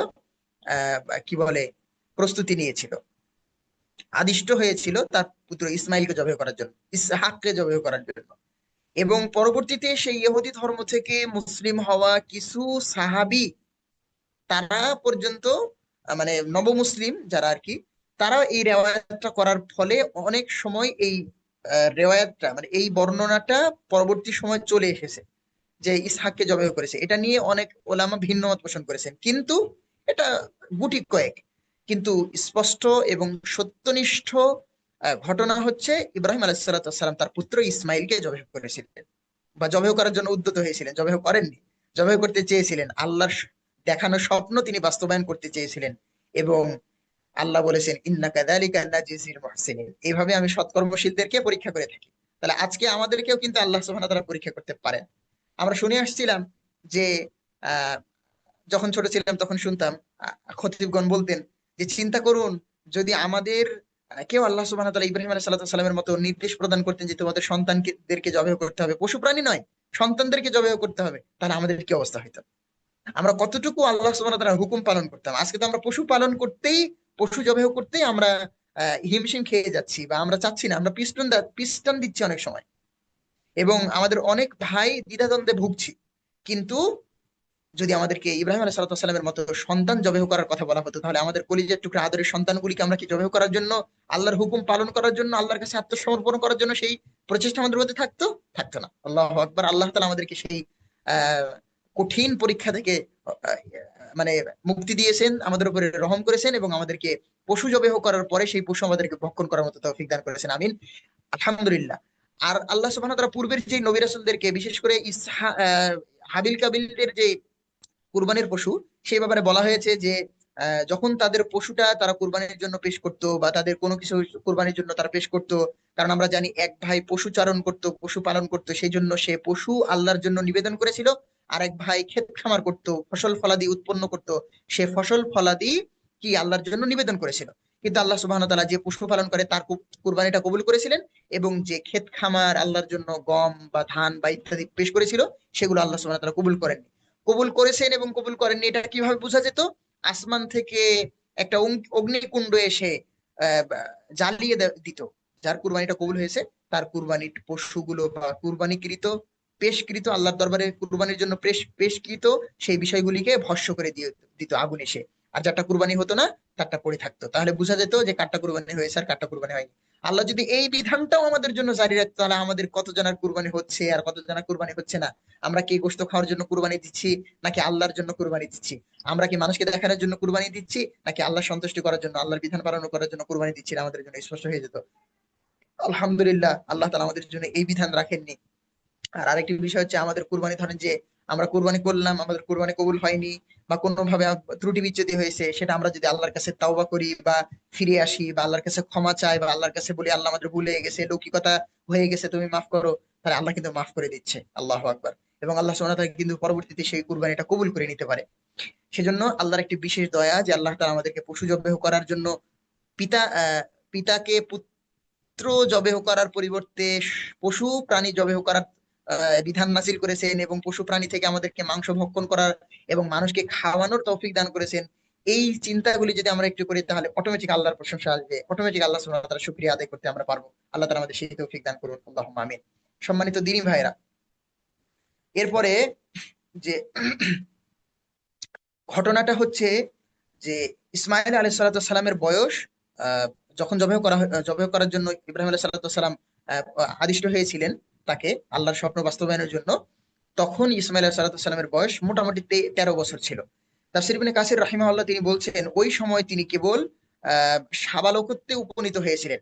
কি বলে প্রস্তুতি নিয়েছিল, আদিষ্ট হয়েছিল তার পুত্র ইসমাইলকে জবেহ করার জন্য, ইসহাককে জবেহ করার জন্য। এবং পরবর্তীতে সেই ইহুদি ধর্ম থেকে মুসলিম হওয়া কিছু সাহাবী তারা পর্যন্ত মানে নবমুসলিম যারা আর কি, তারা এই রেওয়ায়াতটা করার ফলে অনেক সময় এই রেওয়ায়াতটা মানে এই বর্ণনাটা পরবর্তী সময় চলে এসেছে যে ইসহাককে জবেহ করেছে। এটা নিয়ে অনেক ওলামা ভিন্ন মত পোষণ করেছেন, কিন্তু এটা গুটি কয়েক। কিন্তু স্পষ্ট এবং সত্যনিষ্ঠ ঘটনা হচ্ছে ইব্রাহিম আলাইহিস সালাতু ওয়াস সালাম তার পুত্র ইসমাইলকে জবেহ করেছিলেন বা জবেহ করার জন্য উদ্যত হয়েছিলেন। জবেহ করেননি, জবেহ করতে চেয়েছিলেন, আল্লাহর দেখানো স্বপ্ন তিনি বাস্তবায়ন করতে চেয়েছিলেন। এবং আল্লাহ বলেছেন ইন্না কাযালিকা নাজজিল মুহসিনিন, এইভাবে আমি সৎকর্মশীলদেরকে পরীক্ষা করে থাকি। তাহলে আজকে আমাদেরকেও কিন্তু আল্লাহ সুবহানাহু ওয়া তাআলা পরীক্ষা করতে পারেন। আমরা শুনে আসছিলাম যে আহ যখন ছোট ছিলাম তখন শুনতাম খতিবগণ বলতেন যে চিন্তা করুন যদি আমাদের কেউ আল্লাহ সুবহানাহু ওয়া তাআলা ইব্রাহিম আলাইহিস সালামের মতো নির্দেশ প্রদান করতেন যে তোমাদের সন্তানদেরকে জবেহ করতে হবে, পশু প্রাণী নয় সন্তানদেরকে জবেহ করতে হবে, তাহলে আমাদের কি অবস্থা হইতো? আমরা কতটুকু আল্লাহ সুবহানাহু ওয়া তাআলার হুকুম পালন করতাম। আজকে তো আমরা পশু পালন করতেই, পশু জবেহ করতেই আমরা হিমশিম খেয়ে যাচ্ছি, বা আমরা চাচ্ছি না, আমরা পিস্টন দিচ্ছি অনেক সময়, এবং আমাদের অনেক ভাই দ্বিধাদ্বন্দ্বে ভুগছি। কিন্তু যদি আমাদেরকে ইব্রাহিম আলাইহিস সালামের মতো সন্তান জবেহ করার কথা বলা হতো, তাহলে আমাদের কলিজার টুকরা আদরের সন্তানগুলিকে আমরা কি জবেহ করার জন্য, আল্লাহর হুকুম পালন করার জন্য, আল্লাহর কাছে আত্মসমর্পণ করার জন্য সেই প্রচেষ্টা আমাদের মধ্যে থাকতো? থাকতো না। আল্লাহু আকবার। আল্লাহ তাআলা আমাদেরকে সেই আহ কঠিন পরীক্ষা থেকে মানে মুক্তি দিয়েছেন, আমাদের উপরে রহম করেছেন, এবং আমাদেরকে পশু জবেহ করার পরে সেই পশু আমাদেরকে ভক্ষণ করার মতো তৌফিক দান করেছেন। আমিন, আলহামদুলিল্লাহ। আর আল্লাহ সুবহানাহু ওয়া তাআলা পূর্বের যে নবী রাসূলদেরকে, বিশেষ করে হাবিল কাবিলের যে কুরবানির পশু, সেই ব্যাপারে বলা হয়েছে যে যখন তাদের পশুটা তারা কুরবানির জন্য পেশ করত, বা তাদের কোনো কিছু কুরবানির জন্য তারা পেশ করত, কারণ আমরা জানি এক ভাই পশু চারণ করত, পশু পালন করত, সেই জন্য সে পশু আল্লাহর জন্য নিবেদন করেছিল। আর এক ভাই ক্ষেত খামার করত, ফসল ফলাদি উৎপন্ন করত, সে ফসল ফলাদি কি আল্লাহর জন্য নিবেদন করেছিল। কিন্তু আল্লাহ সুবহানাহু ওয়া তাআলা যে পশু পালন করে তার কুরবানিটা কবুল করেছিলেন, এবং যে ক্ষেত খামার আল্লাহর জন্য গম বা ধান বা ইত্যাদি পেশ করেছিল সেগুলো আল্লাহ সুবহানাহু ওয়া তাআলা কবুল করেননি। কবুল করেছেন এবং কবুল করেননি এটা কিভাবে বোঝা যেত? আসমান থেকে একটা অগ্নিকুণ্ড এসে জ্বালিয়ে দিত। যার কুরবানিটা কবুল হয়েছে তার কুরবানির পশুগুলো বা কুরবানিকৃত পেশকৃত আল্লাহর দরবারে কুরবানির জন্য পেশকৃত সেই বিষয়গুলিকে ভস্ম করে দিয়ে দিত আগুন এসে। আর যারটা কুরবানি হতো না তারটা পড়ে থাকতো। তাহলে বোঝা যেত যে কারটা কুরবানি হয়েছে আর কারটা কুরবানি হয়নি। আল্লাহ যদি এই বিধানটাও আমাদের জন্য জারি রাখতো, তাহলে আমাদের কত জনের কুরবানি হচ্ছে আর কত জনের কুরবানি হচ্ছে না। আমরা কি গোশত খাওয়ার জন্য কুরবানি দিচ্ছি নাকি আল্লাহর জন্য কুরবানি দিচ্ছি? আমরা কি মানুষকে দেখানোর জন্য কুরবানি দিচ্ছি নাকি আল্লাহ সন্তুষ্টি করার জন্য, আল্লাহর বিধান পালন করার জন্য কুরবানি দিচ্ছি? এটা আমাদের জন্য স্পষ্ট হয়ে যেত। আলহামদুলিল্লাহ, আল্লাহ তাআলা আমাদের জন্য এই বিধান রাখেননি। আর আরেকটি বিষয় হচ্ছে, আমাদের কুরবানি ধরেন যে আমরা কুরবানি করলাম, আমাদের কুরবানি কবুল হয়নি বা কোনোভাবে ত্রুটি বিচ্যুতি হয়েছে, সেটা আমরা যদি আল্লাহর কাছে তাওবা করি বা ফিরে আসি বা আল্লাহর কাছে ক্ষমা চাই বা আল্লাহর কাছে বলি আল্লাহ আমাদের ভুলে গেছে, লৌকিকতা হয়ে গেছে, তুমি মাফ করো, তাহলে আল্লাহ কিন্তু মাফ করে দিচ্ছে। আল্লাহু আকবার। এবং আল্লাহ সুবহানাহু ওয়া তাআলা কিন্তু পরবর্তীতে সেই কুরবানিটা কবুল করে নিতে পারে। সেজন্য আল্লাহর একটি বিশেষ দয়া যে আল্লাহ তাআলা আমাদেরকে পশু জবাই করার জন্য পিতা পিতাকে পুত্র জবেহ করার পরিবর্তে পশু প্রাণী জবেহ করার বিধান নাযিল করেছেন এবং পশু প্রাণী থেকে আমাদেরকে মাংস ভক্ষণ করার এবং মানুষকে খাওয়ানোর তৌফিক দান করেছেন। এই চিন্তাগুলি যদি আমরা একটু করি তাহলে অটোমেটিক আল্লাহর প্রশংসা আসবে, অটোমেটিক আল্লাহ সুবহানাহু ওয়া তাআলার শুকরিয়া আদায় করতে আমরা পারবো। আল্লাহ তাআলা আমাদের সেই তৌফিক দান করুন, আল্লাহুম্মা আমিন। সম্মানিত দিনী ভাইরা, এরপরে যে ঘটনাটা হচ্ছে যে ইসমাইল আলাইহিস সালামের বয়স, আহ, যখন জবাই করার জন্য ইব্রাহিম আলাইহিস সালাম আদিষ্ট হয়েছিলেন তাকে আল্লাহর স্বপ্ন বাস্তবায়নের জন্য, তখন ইসমাইল আলাইহিস সালামের বয়স মোটামুটি 13 বছর ছিল। তাফসীর ইবনে কাসির রাহিমাহুল্লাহ তিনি বলছেন ওই সময় তিনি কেবল সাবালকত্বে উপনীত হয়েছিলেন।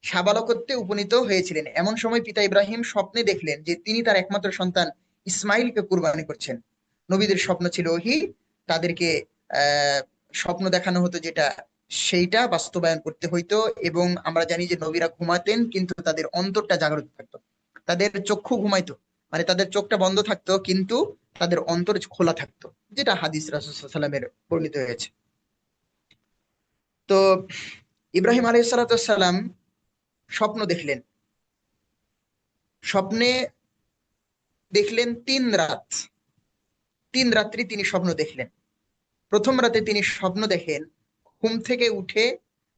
সাবালকত্বে উপনীত হয়েছিলেন এমন সময় পিতা ইব্রাহিম স্বপ্নে দেখলেন যে তিনি তার একমাত্র সন্তান ইসমাইলকে কুরবানি করছেন। নবীদের স্বপ্ন ছিল ওহী, তাদেরকে আহ স্বপ্ন দেখানো হতো যেটা, সেইটা বাস্তবায়ন করতে হইতো। এবং আমরা জানি যে নবীরা ঘুমাতেন কিন্তু তাদের অন্তরটা জাগ্রত থাকতো, তাদের চক্ষু ঘুমাইতো, মানে তাদের চোখটা বন্ধ থাকতো কিন্তু তাদের অন্তর খোলা থাকতো, যেটা হাদিস রাসূল সাল্লাল্লাহু আলাইহি ওয়াসাল্লামের বর্ণিত হয়েছে। তো ইব্রাহিম আলাইহিস সালাম স্বপ্ন দেখলেন। স্বপ্নে দেখলেন 3 রাত, 3 রাত্রি তিনি স্বপ্ন দেখলেন। প্রথম রাতে তিনি স্বপ্ন দেখেন, ঘুম থেকে উঠে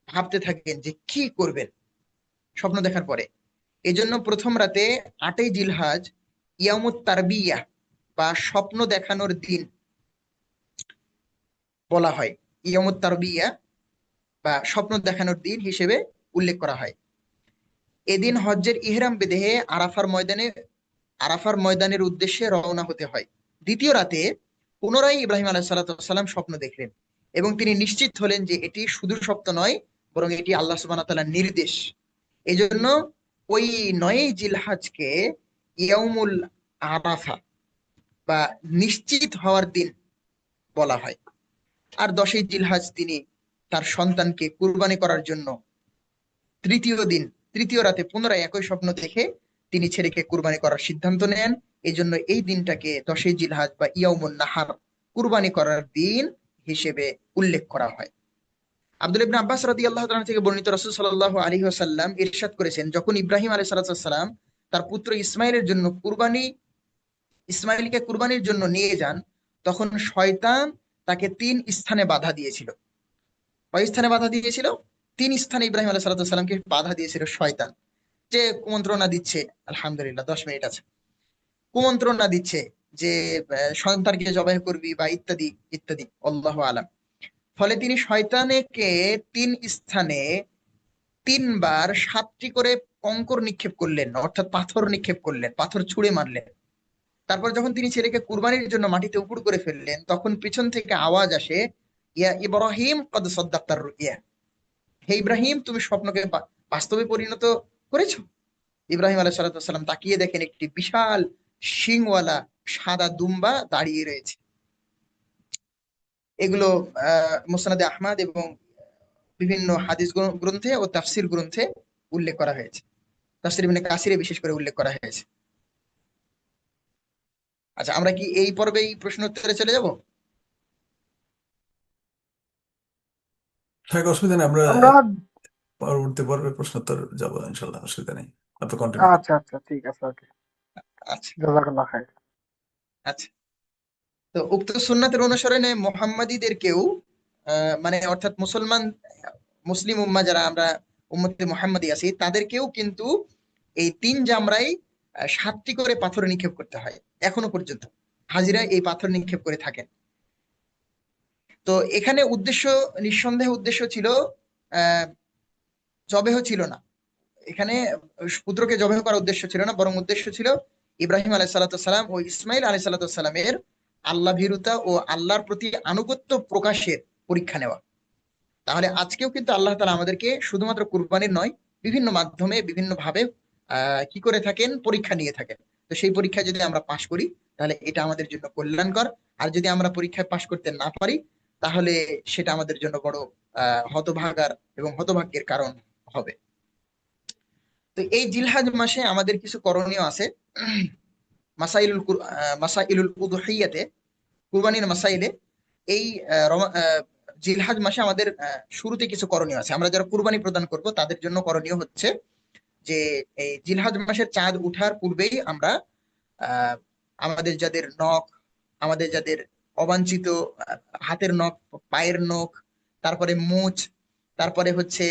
ভাবতে থাকেন যে কি করবেন স্বপ্ন দেখার পরে। এজন্য প্রথম রাতে 8ই জিলহজ ইয়ামুত তারবিয়া বা স্বপ্ন দেখানোর দিন বলা হয়। ইয়ামুত তারবিয়া বা স্বপ্ন দেখানোর দিন হিসেবে উল্লেখ করা হয়। এদিন হজ্জের ইহরাম বেঁধে আরাফার ময়দানের উদ্দেশ্যে রওনা হতে হয়। দ্বিতীয় রাতে পুনরায় ইব্রাহিম আলাইহিসসালাম স্বপ্ন দেখলেন এবং তিনি নিশ্চিত হলেন যে এটি শুধু স্বপ্ন নয়, বরং এটি আল্লাহ সুবহানাহু ওয়া তাআলার নির্দেশ। এই জন্য ওই 9ই জিলহজকে ইয়াউমুল আরাফা বা নিশ্চিত হওয়ার দিন বলা হয়। আর 10ই জিলহজ তিনি তার সন্তানকে কুরবানি করার জন্য তৃতীয় দিন, তৃতীয় রাতে পুনরায় একই স্বপ্ন দেখে তিনি ছেলেকে কুরবানি করার সিদ্ধান্ত নেন। এই জন্য এই দিনটাকে 10ই জিলহজ বা ইয়াউমুন নাহার, কুরবানি করার দিন হিসেবে উল্লেখ করা হয়। আব্দুল ইবনে আব্বাস রাদিয়াল্লাহু তাআলা থেকে বর্ণিত, রাসূল সাল্লাল্লাহু আলাইহি ওয়াসাল্লাম ইরশাদ করেছেন, যখন ইব্রাহিম আলাইহিস সালাম তার পুত্র ইসমাইলকে কুরবানির জন্য নিয়ে যান, তখন শয়তান তাকে 3 স্থানে বাধা দিয়েছিল। কয় স্থানে বাধা দিয়েছিল? 3 স্থানে ইব্রাহিম আলাইহিস সালামকে বাধা দিয়েছিল শয়তান। যে কুমন্ত্রণা দিচ্ছে, আলহামদুলিল্লাহ 10 মিনিট আছে, কুমন্ত্রণা দিচ্ছে যে সন্তানকে জবাই করবি বা ইত্যাদি ইত্যাদি, আল্লাহু আলাম। ফলে তিনি শয়তানকে 3 স্থানে 3 বার 7টি করে কঙ্কর নিক্ষেপ করলেন, অর্থাৎ পাথর নিক্ষেপ করলেন, পাথর ছুঁড়ে মারলেন। তারপর যখন তিনি ছেলেকে কুরবানির জন্য মাটিতে উপুড় করে ফেললেন, তখন পিছন থেকে আওয়াজ আসে, ইয়া ইব্রাহিম কদ সাদ্দাক্তার রুইয়া, হে ইব্রাহিম তুমি স্বপ্নকে বাস্তবে পরিণত করেছো। ইব্রাহিম আলাইহিস সালাম তাকিয়ে দেখেন একটি বিশাল শিংওয়ালা সাদা দুম্বা দাঁড়িয়ে রয়েছে। এগুলো মুসনাদে আহমদ এবং বিভিন্ন হাদিস গ্রন্থে ও তাফসির গ্রন্থে উল্লেখ করা হয়েছে। তাফসির ইবনে কাসিরে বিশেষ করে উল্লেখ করা হয়েছে। আচ্ছা, আমরা কি এই পর্বে এই প্রশ্ন উত্তরে চলে যাব? থাক, অসুবিধা নেই, আমরা আমরা পরবর্তী পর্বে প্রশ্নোত্তর যাবো ইনশাল্লাহ, অসুবিধা নেই। আপনি কন্টিনিউ করুন। আচ্ছা আচ্ছা ঠিক আছে, ওকে। আচ্ছা জাযাকাল্লাহ খাইর। আচ্ছা। তো উক্ত সুন্নাতের অনুসরণে মোহাম্মদীদেরকেও মানে অর্থাৎ মুসলিম উম্মা যারা আমরা উম্মতে মোহাম্মদী আছি তাদেরকেও কিন্তু এই 3 জামরাই 7টি করে পাথর নিক্ষেপ করতে হয় এখনো পর্যন্ত। হাজিরা এই পাথর নিক্ষেপ করে থাকেন। তো এখানে নিঃসন্দেহে উদ্দেশ্য ছিল, আহ জবেহ ছিল না এখানে, পুত্রকে জবেহ করার উদ্দেশ্য ছিল না, বরং উদ্দেশ্য ছিল ইব্রাহিম আলাইসাল্লাম ও ইসমাইল আলাইসাল্লামের আল্লাহ ভীরুতা ও আল্লাহর প্রতি আনুগত্য প্রকাশের পরীক্ষা নেওয়া। তাহলে আজকেও কিন্তু আল্লাহ তাআলা আমাদেরকে শুধুমাত্র কুরবানির নয়, বিভিন্ন মাধ্যমে বিভিন্ন ভাবে কি করে থাকেন, পরীক্ষা নিয়ে থাকেন। তো সেই পরীক্ষায় যদি আমরা পাশ করি তাহলে এটা আমাদের জন্য কল্যাণকর, আর যদি আমরা পরীক্ষায় পাশ করতে না পারি তাহলে সেটা আমাদের জন্য বড় হতভাগার এবং হতভাগ্যের কারণ হবে। তো এই জিলহাজ মাসে আমাদের কিছু করণীয় আছে। মাসাইলুল উদহিয়াতে, কুরবানির মাসাইলে, এই জিলহাজ মাসে আমাদের শুরুতে কিছু করণীয় আছে। আমরা যারা কুরবানি প্রদান করব তাদের জন্য করণীয় হচ্ছে যে এই জিলহাজ মাসের চাঁদ উঠার পূর্বেই আমরা আহ আমাদের যাদের অবাঞ্ছিত হাতের নখ, পায়ের নখ, তারপরে মুছ, তারপরে হচ্ছে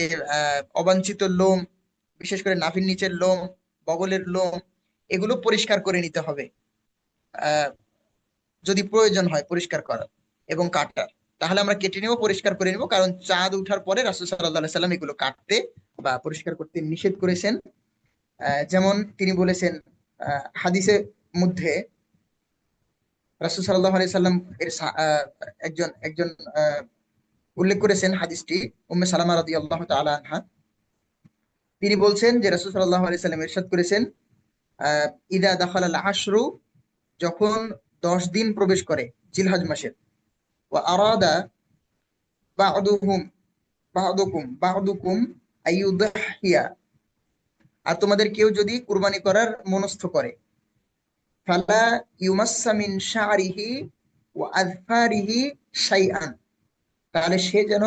অবাঞ্ছিত লোম, বিশেষ করে নাভির নিচের লোম, বগলের লোম, এগুলো পরিষ্কার করে নিতে হবে। আহ যদি প্রয়োজন হয় পরিষ্কার করা এবং কাটার, তাহলে আমরা কেটে নেবো, পরিষ্কার করে নেবো, কারণ চাঁদ উঠার পরে রাসূল সাল্লাল্লাহু আলাইহি সাল্লাম এগুলো কাটতে বা পরিষ্কার করতে নিষেধ করেছেন। যেমন তিনি বলেছেন হাদিসের মধ্যে, রাসূল সাল্লাল্লাহু আলাইহি সাল্লাম এর একজন একজন উল্লেখ করেছেন হাদিসটি, উম্মে সালামা রাদিয়াল্লাহু তাআলা আনহা। তিনি বলছেন যে রাসূল সাল্লাল্লাহু আলাইহি সাল্লাম ইরশাদ করেছেন, ইদা দাখালাল আশরু, যখন 10 দিন প্রবেশ করে জিলহজ মাসের, ওয়া আরাদা বা'দুহুম বা'দুকুম আইয়ুদহিয়া, আর তোমাদের কেউ যদি কুরবানি করার মনস্থ করে, ফালা ইউমাসসা মিন শা'রিহি ওয়া আযফারিহি শাইআন, তাহলে সে যেন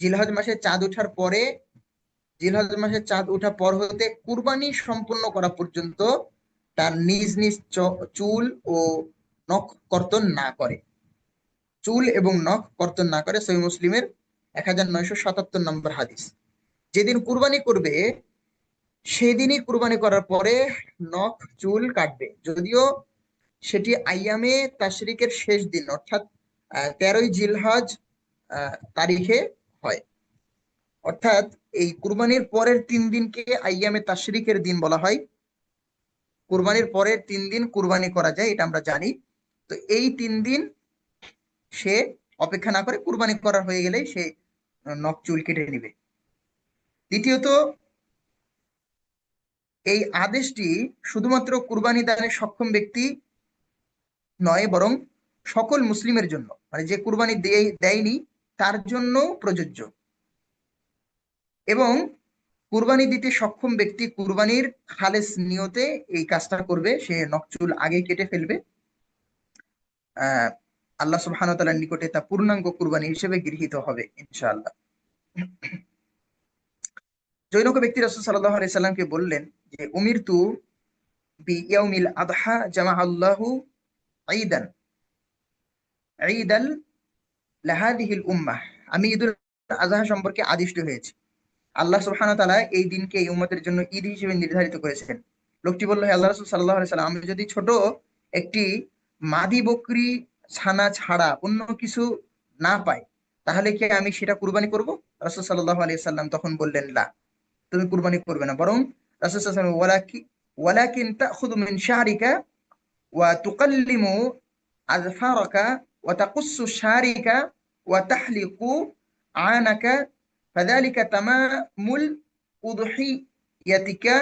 জিলহজ মাসে চাঁদ ওঠার পরে, জিলহজ মাসে চাঁদ ওঠার পর হতে কুরবানি সম্পূর্ণ করা পর্যন্ত তার নিজ নিজ চুল ও নখ কর্তন না করে, চুল এবং নখ কর্তন না করে। সহিহ মুসলিমের 1977 নম্বর হাদিস। যেদিন কুরবানি করবে সেদিনই কুরবানি করার পরে নখ চুল কাটবে, যদিও সেটি আইয়ামে তাশরিকের শেষ দিন অর্থাৎ 13ই জিলহজ তারিখে হয়। অর্থাৎ এই কুরবানির পরের 3 দিনকে আইয়ামে তাশরিকের দিন বলা হয়। কুরবানির পরের 3 দিন কুরবানি করা যায়, এটা আমরা জানি। তো এই 3 দিন সে অপেক্ষা না করে কুরবানি করা হয়ে গেলেই সে নখ চুল কেটে নিবে। দ্বিতীয়ত, এই আদেশটি শুধুমাত্র কুরবানি দানে সক্ষম ব্যক্তি নয়, বরং সকল মুসলিমের জন্য, মানে যে কুরবানি দেয়নি তার জন্য প্রযোজ্য। এবং কুরবানি দিতে সক্ষম ব্যক্তি কুরবানির খালেস নিয়তে এই কাজটা করবে, সে নখ চুল আগে কেটে ফেলবে। আল্লাহ সুবহানাহু ওয়া তাআলার নিকটে তা পূর্ণাঙ্গ কুরবানি হিসেবে গৃহীত হবে ইনশাআল্লাহ। জনৈক ব্যক্তি রাসূল সাল্লাল্লাহু আলাইহি সাল্লামকে বললেন যে, উমিরতু বিয়াউমিল আদহা জামাআল্লাহু ঈদান ঈদাল লাহাদিহিল উম্মাহ, আমি ঈদুল আযহা সম্পর্কে আদিষ্ট হয়েছি, আল্লাহ সুবহানাহু ওয়া তাআলা এই দিনকে এই উম্মতের জন্য ঈদ হিসেবে নির্ধারিত করেছেন। লোকটি বলল, হে আল্লাহ রাসূল সাল্লাল্লাহু আলাইহি সাল্লাম, আমি যদি ছোট একটি মাদি বকরি ছানা ছাড়া অন্য কিছু না পাই তাহলে কি আমি সেটা কুরবানি করব? রাসূল সাল্লাল্লাহু আলাইহি সাল্লাম তখন বললেন, লা, তুমি কুরবানি করবে না, বরং রাসূল সাল্লাল্লাহু আলাইহি ওয়াসাল্লাম ওয়ালাকিন তাখুযু মিন শারিকা ওয়া তুকাল্লিমু আযফারাকা ওয়া তাকুসসু শারিকা ওয়া তাহলিকু আনাকা ফাযালিকা তামামুল উদহিয়াতিকা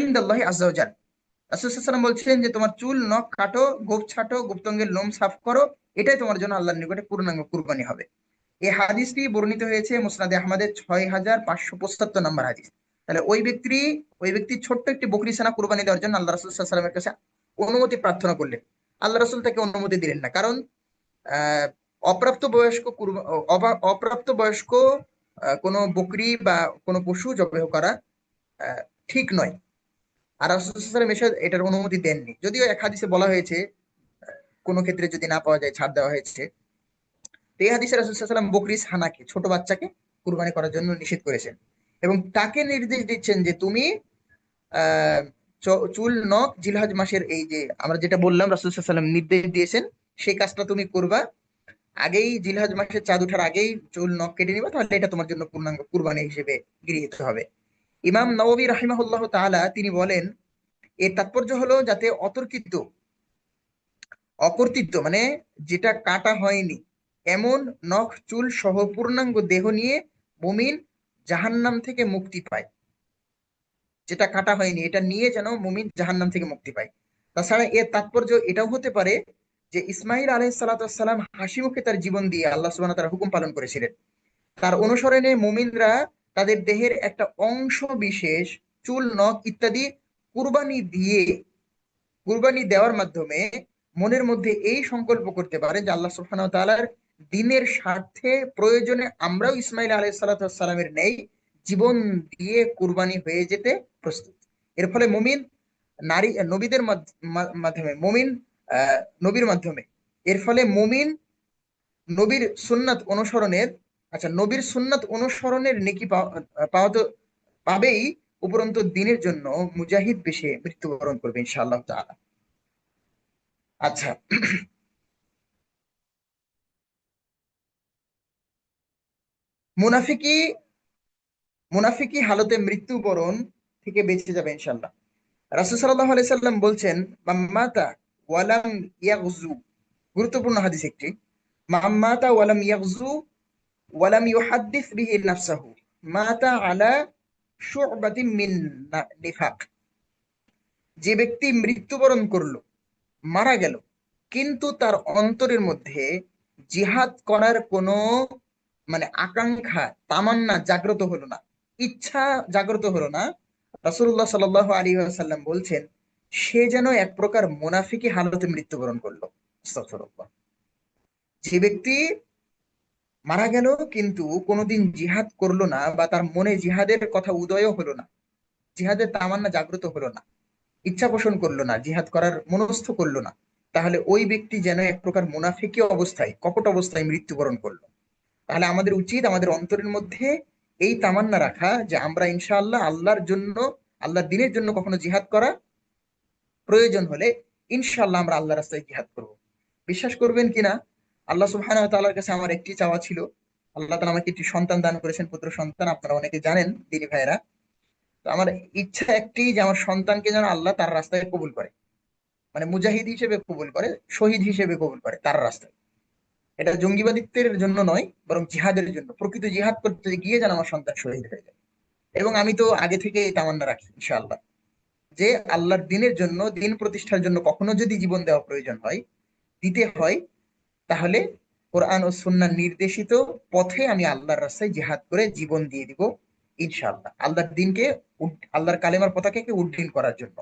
ইনদাল্লাহি আযজা ওয়া জাল। রাসূল সাল্লাল্লাহু আলাইহি ওয়াসাল্লাম বলছেন যে তোমার চুল নখ কাটো, গোঁফ ছাটো, গুপ্তাঙ্গের লোম সাফ করো, এটাই তোমার জন্য আল্লাহর নিকটে পূর্ণাঙ্গ কুরবানি হবে। এই হাদিসটি বর্ণিত হয়েছে মুসনাদে আহমদের 6575 নম্বর হাদিস। তাহলে ওই ব্যক্তি ছোট্ট একটি বকরি ছানা কুরবানি দেওয়ার জন্য আল্লাহ রাসূল সাল্লাল্লাহু আলাইহি ওয়াসাল্লামের কাছে অনুমতি প্রার্থনা করলেন। আল্লাহ রাসূল তাকে অনুমতি দিলেন না, কারণ আহ অপ্রাপ্ত বয়স্ক কোনো বকরি বা কোনো পশু জবাই করা ঠিক নয়। আর রাসূল সাল্লাল্লাহু আলাইহি ওয়াসাল্লাম এটার অনুমতি দেননি, যদিও এক হাদিসে বলা হয়েছে কোনো ক্ষেত্রে যদি না পাওয়া যায় ছাড় দেওয়া হয়েছে। তো এই হাদিসে রাসূল সাল্লাল্লাহু আলাইহি ওয়াসাল্লাম বকরিস হানাকে, ছোট বাচ্চাকে কুরবানি করার জন্য নিষেধ করেছেন এবং তাকে নির্দেশ দিচ্ছেন যে তুমি আহ চুল নখ জিলহজ মাসের এই যে আমরা যেটা বললাম রাসূল সাল্লাল্লাহু আলাইহি ওয়াসাল্লাম নির্দেশ দিয়েছেন, সেই কাজটা তুমি করবা। আগেই জিলহজ মাসের চাঁদ ওঠার আগেই চুল নখ কেটে নিবা, তাহলে এটা তোমার জন্য পূর্ণাঙ্গ কুরবানি হিসেবে গৃহীত হবে। ইমাম নওয়াবী রাহিমাহুল্লাহ তাআলা তিনি বলেন, এর তাৎপর্য হলো যাতে অকর্তৃত্ব মানে যেটা কাটা হয়নি এমন নখ চুল সহ পূর্ণাঙ্গ দেহ নিয়ে মুমিন জাহান্নাম থেকে মুক্তি পায়। যেটা কাটা হয়নি এটা নিয়ে যেন মুমিন জাহান্নাম থেকে মুক্তি পায়। তাছাড়া এর তাৎপর্য এটাও হতে পারে যে ইসমাইল আলাইহিস সালাম হাসি মুখে তার জীবন দিয়ে আল্লাহ সুবহানাহু ওয়া তাআলার হুকুম পালন করেছিলেন। তার অনুসরণে মুমিনরা তাদের দেহের একটা অংশ বিশেষ চুল নখ ইত্যাদি কুরবানি দিয়ে কুরবানি দেওয়ার মাধ্যমে মনের মধ্যে এই সংকল্প করতে পারে যে আল্লাহ সুবহানাহু ওয়া তাআলার দ্বীনের স্বার্থে প্রয়োজনে আমরাও ইসমাইল আলাইহিস সালামের ন্যায় জীবন দিয়ে কুরবানি হয়ে যেতে প্রস্তুত। এর ফলে মুমিন নারী নবীদের মাধ্যমে মুমিন নবীর মাধ্যমে এর ফলে মুমিন নবীর সুন্নাত অনুসরণের নবীর সুন্নাত অনুসরণের নেকি পাওয়া তো পাবেই, উপরন্তু দ্বীনের জন্য মুজাহিদ বেশে মৃত্যুবরণ করবে ইনশাআল্লাহ তাআলা। আচ্ছা, মুনাফিকি মুনাফিকি হালতে মৃত্যুবরণ থেকে বেঁচে যাবে ইনশাআল্লাহ। রাসূল সাল্লাল্লাহু আলাইহি সাল্লাম বলছেন, মাম্মাতা ওয়ালাম ইয়াগজু, গুরুত্বপূর্ণ হাদিস একটি, মাম্মাতা ওয়ালাম ইয়াগজু ওয়ালাম ইউহাদ্দিস বিহি নাফসাহু মাতা আলা শু'বাতিন মিন নিফাক। যে ব্যক্তি মৃত্যুবরণ করলো, মারা গেল, কিন্তু তার অন্তরের মধ্যে জিহাদ করার কোনো আকাঙ্ক্ষা তামান্না জাগ্রত হলো না, ইচ্ছা জাগ্রত হলো না, রাসূলুল্লাহ সাল্লাল্লাহু আলাইহি ওয়াসাল্লাম বলছেন সে যেন এক প্রকার মুনাফিকি হালতে মৃত্যুবরণ করলো। আস্তাগফিরুল্লাহ। যে ব্যক্তি মারা গেল কিন্তু কোনোদিন জিহাদ করলো না, বা তার মনে জিহাদের কথা উদয়ও হলো না, জিহাদের তামান্না জাগ্রত হলো না, ইচ্ছা পোষণ করলো না, জিহাদ করার মনস্থ করলো না, তাহলে ওই ব্যক্তি যেন এক প্রকার মুনাফিকি অবস্থায়, কপট অবস্থায় মৃত্যুবরণ করলো। তাহলে আমাদের উচিত আমাদের অন্তরের মধ্যে এই তামান্না রাখা যে আমরা ইনশাআল্লাহ আল্লাহর জন্য, আল্লাহর দ্বীনের জন্য কখনো জিহাদ করা প্রয়োজন হলে ইনশাআল্লাহ আমরা আল্লাহর রাস্তায় জিহাদ করব। বিশ্বাস করবেন কিনা, আল্লাহ সুবহানাহু ওয়া তাআলার কাছে আমার একটি চাওয়া ছিল। আল্লাহ তাআলা আমাকে একটি সন্তান দান করেছেন, পুত্র সন্তান, আপনারা অনেকে জানেন দিনী ভাইরা। তো আমার ইচ্ছা একটি যে আমার সন্তানকে যেন আল্লাহ তার রাস্তায় কবুল করে, মুজাহিদ হিসেবে কবুল করে, শহীদ হিসেবে কবুল করে তার রাস্তায়। এটা জঙ্গিবাদিত্বের জন্য নয়, বরং জিহাদের জন্য, প্রকৃত জিহাদ করতে গিয়ে যেন আমার সন্তান শহীদ হয়ে যায়। এবং আমি তো আগে থেকে এই তামান্না রাখি ইনশাআল্লাহ যে আল্লাহর দ্বীনের জন্য, দ্বীন প্রতিষ্ঠার জন্য কখনো যদি জীবন দেওয়া প্রয়োজন হয়, দিতে হয়, তাহলে কোরআন ও সুন্নাহ নির্দেশিত পথে আমি আল্লাহর রাস্তায় জিহাদ করে জীবন দিয়ে দিব ইনশাআল্লাহ, আল্লাহর দ্বীনকে, আল্লাহর কালেমার পতাকাকে উড্ডীন করার জন্য।